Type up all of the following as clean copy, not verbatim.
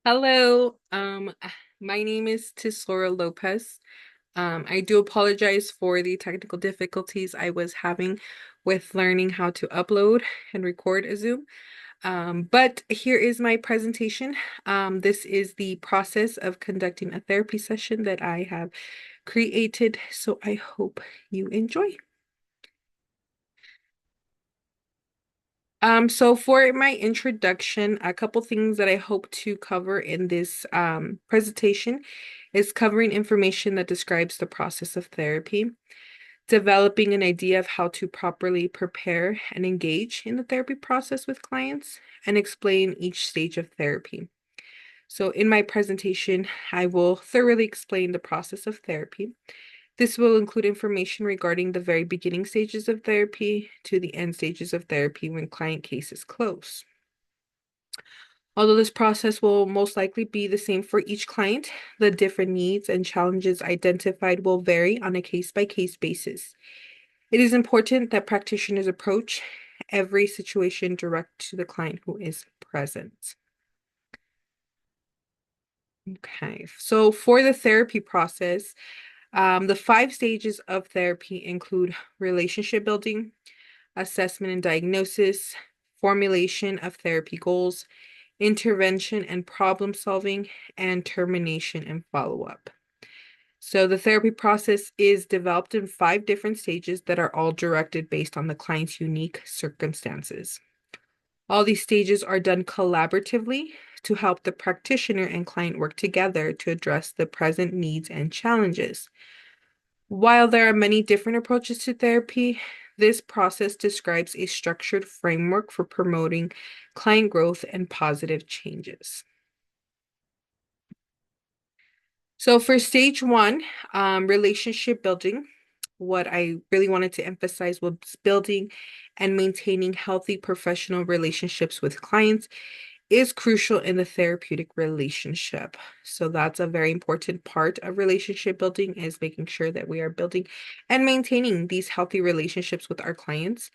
Hello, my name is Tesoro Lopez. I do apologize for the technical difficulties I was having with learning how to upload and record a Zoom. But here is my presentation. This is the process of conducting a therapy session that I have created, so I hope you enjoy. So for my introduction, a couple things that I hope to cover in this presentation is covering information that describes the process of therapy, developing an idea of how to properly prepare and engage in the therapy process with clients, and explain each stage of therapy. So in my presentation, I will thoroughly explain the process of therapy. This will include information regarding the very beginning stages of therapy to the end stages of therapy when client case is closed. Although this process will most likely be the same for each client, the different needs and challenges identified will vary on a case-by-case basis. It is important that practitioners approach every situation direct to the client who is present. Okay, so for the therapy process, the 5 stages of therapy include relationship building, assessment and diagnosis, formulation of therapy goals, intervention and problem solving, and termination and follow-up. So the therapy process is developed in 5 different stages that are all directed based on the client's unique circumstances. All these stages are done collaboratively to help the practitioner and client work together to address the present needs and challenges. While there are many different approaches to therapy, this process describes a structured framework for promoting client growth and positive changes. So for stage one, relationship building, what I really wanted to emphasize was building and maintaining healthy professional relationships with clients is crucial in the therapeutic relationship. So that's a very important part of relationship building is making sure that we are building and maintaining these healthy relationships with our clients.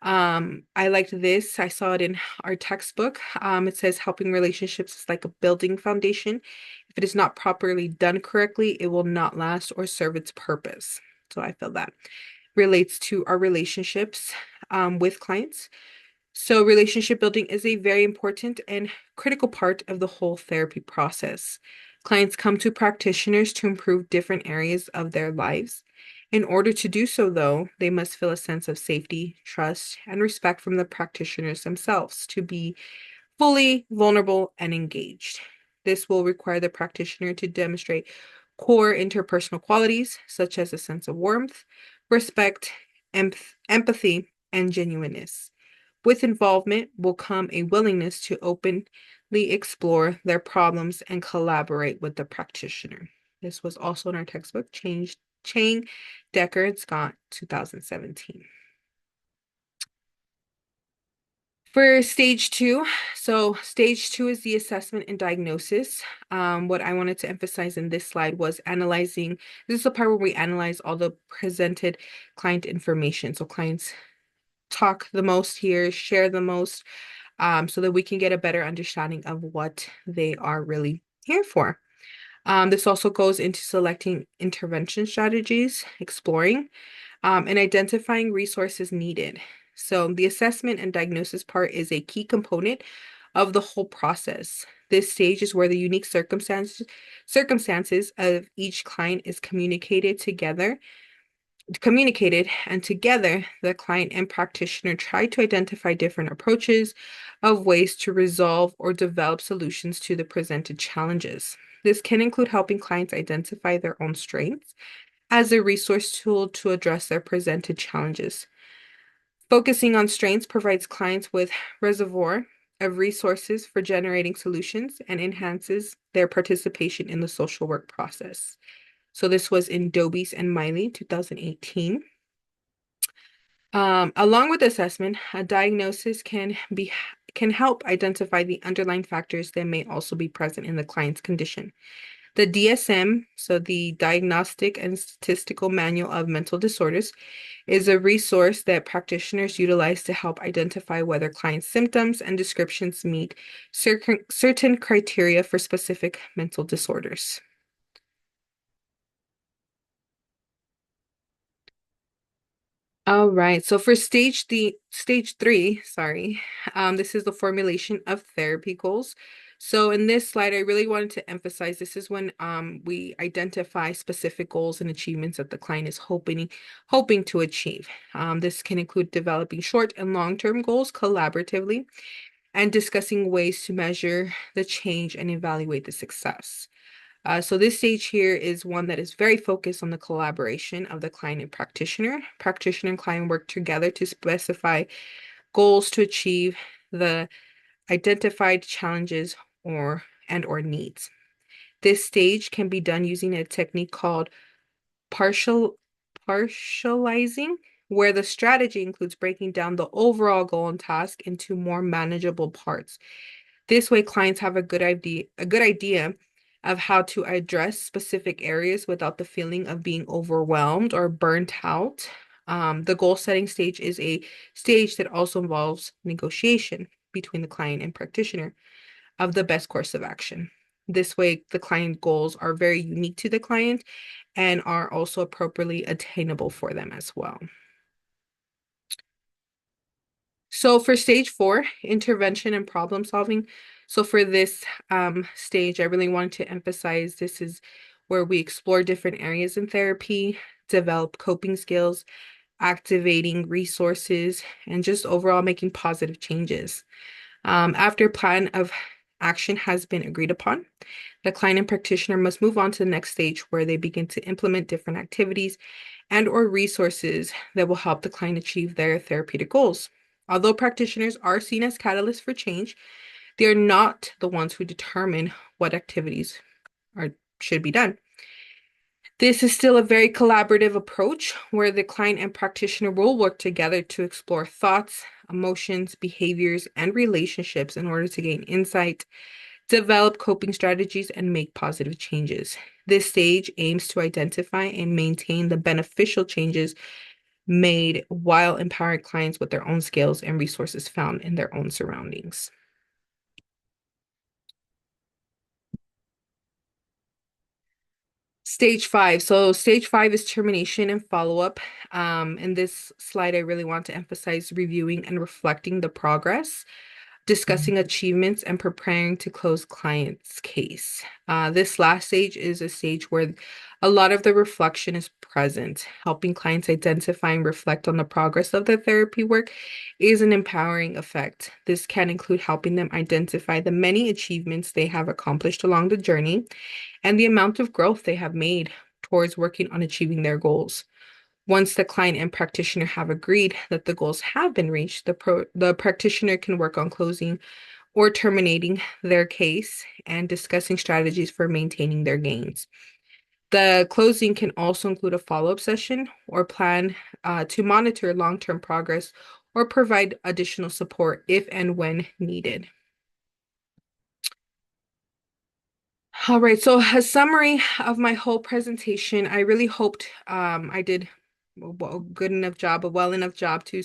I liked this. I saw it in our textbook. It says helping relationships is like a building foundation. If it is not properly done correctly, it will not last or serve its purpose. So I feel that relates to our relationships with clients. So relationship building is a very important and critical part of the whole therapy process. Clients come to practitioners to improve different areas of their lives. In order to do so, though, they must feel a sense of safety, trust, and respect from the practitioners themselves to be fully vulnerable and engaged. This will require the practitioner to demonstrate core interpersonal qualities such as a sense of warmth, respect, empathy, and genuineness. With involvement will come a willingness to openly explore their problems and collaborate with the practitioner. This was also in our textbook, Chang, Decker, and Scott, 2017. For stage two, so stage two is the assessment and diagnosis. What I wanted to emphasize in this slide was analyzing. This is the part where we analyze all the presented client information. So clients talk the most here, share the most, so that we can get a better understanding of what they are really here for. This also goes into selecting intervention strategies, exploring, and identifying resources needed. So the assessment and diagnosis part is a key component of the whole process. This stage is where the unique circumstances of each client is communicated, and together the client and practitioner try to identify different approaches of ways to resolve or develop solutions to the presented challenges. This can include helping clients identify their own strengths as a resource tool to address their presented challenges. Focusing on strengths provides clients with reservoir of resources for generating solutions and enhances their participation in the social work process. So this was in Dobies and Miley, 2018. Along with assessment, a diagnosis can help identify the underlying factors that may also be present in the client's condition. The DSM, so the Diagnostic and Statistical Manual of Mental Disorders, is a resource that practitioners utilize to help identify whether clients' symptoms and descriptions meet certain criteria for specific mental disorders. All right. So for stage three, sorry, this is the formulation of therapy goals. So in this slide, I really wanted to emphasize this is when we identify specific goals and achievements that the client is hoping to achieve. This can include developing short and long-term goals collaboratively and discussing ways to measure the change and evaluate the success. So this stage here is one that is very focused on the collaboration of the client and practitioner. Practitioner and client work together to specify goals to achieve the identified challenges or needs. This stage can be done using a technique called partial partializing, where the strategy includes breaking down the overall goal and task into more manageable parts. This way, clients have a good idea of how to address specific areas without the feeling of being overwhelmed or burnt out. The goal setting stage is a stage that also involves negotiation between the client and practitioner of the best course of action. This way, the client goals are very unique to the client and are also appropriately attainable for them as well. So for stage four, intervention and problem solving. So for this stage, I really wanted to emphasize this is where we explore different areas in therapy, develop coping skills, activating resources, and just overall making positive changes. After a plan of action has been agreed upon, the client and practitioner must move on to the next stage where they begin to implement different activities and or resources that will help the client achieve their therapeutic goals. Although practitioners are seen as catalysts for change, they are not the ones who determine what activities are should be done. This is still a very collaborative approach where the client and practitioner will work together to explore thoughts, emotions, behaviors, and relationships in order to gain insight, develop coping strategies, and make positive changes. This stage aims to identify and maintain the beneficial changes made while empowering clients with their own skills and resources found in their own surroundings. Stage five. So stage five is termination and follow-up. In this slide, I really want to emphasize reviewing and reflecting the progress, discussing achievements, and preparing to close client's case. This last stage is a stage where a lot of the reflection is present. Helping clients identify and reflect on the progress of their therapy work is an empowering effect. This can include helping them identify the many achievements they have accomplished along the journey and the amount of growth they have made towards working on achieving their goals. Once the client and practitioner have agreed that the goals have been reached, the practitioner can work on closing or terminating their case and discussing strategies for maintaining their gains. The closing can also include a follow-up session or plan to monitor long-term progress or provide additional support if and when needed. All right, so a summary of my whole presentation, I really hoped I did a good enough job, a well enough job to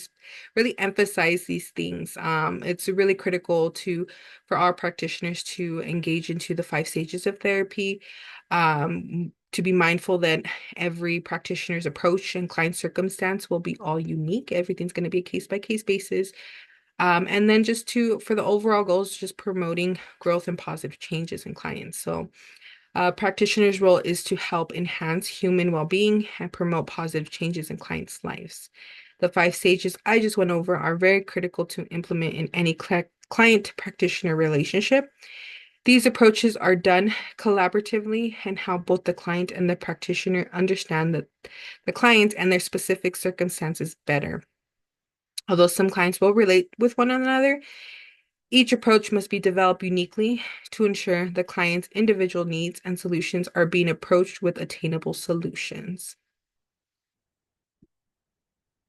really emphasize these things. It's really critical for our practitioners to engage into the five stages of therapy, to be mindful that every practitioner's approach and client circumstance will be all unique. Everything's going to be a case-by-case basis. And then for the overall goals, just promoting growth and positive changes in clients. So practitioner's role is to help enhance human well-being and promote positive changes in clients' lives. The five stages I just went over are very critical to implement in any client-practitioner relationship. These approaches are done collaboratively and help both the client and the practitioner understand the client and their specific circumstances better. Although some clients will relate with one another, each approach must be developed uniquely to ensure the client's individual needs and solutions are being approached with attainable solutions.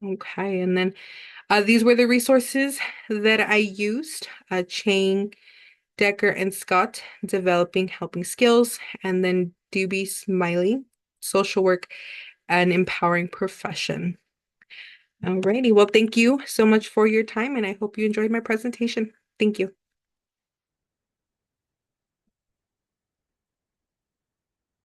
Okay, and then these were the resources that I used. Chain Decker and Scott, Developing Helping Skills, and then Doobie Smiley, Social Work and Empowering Profession. Alrighty, well, thank you so much for your time, and I hope you enjoyed my presentation. Thank you.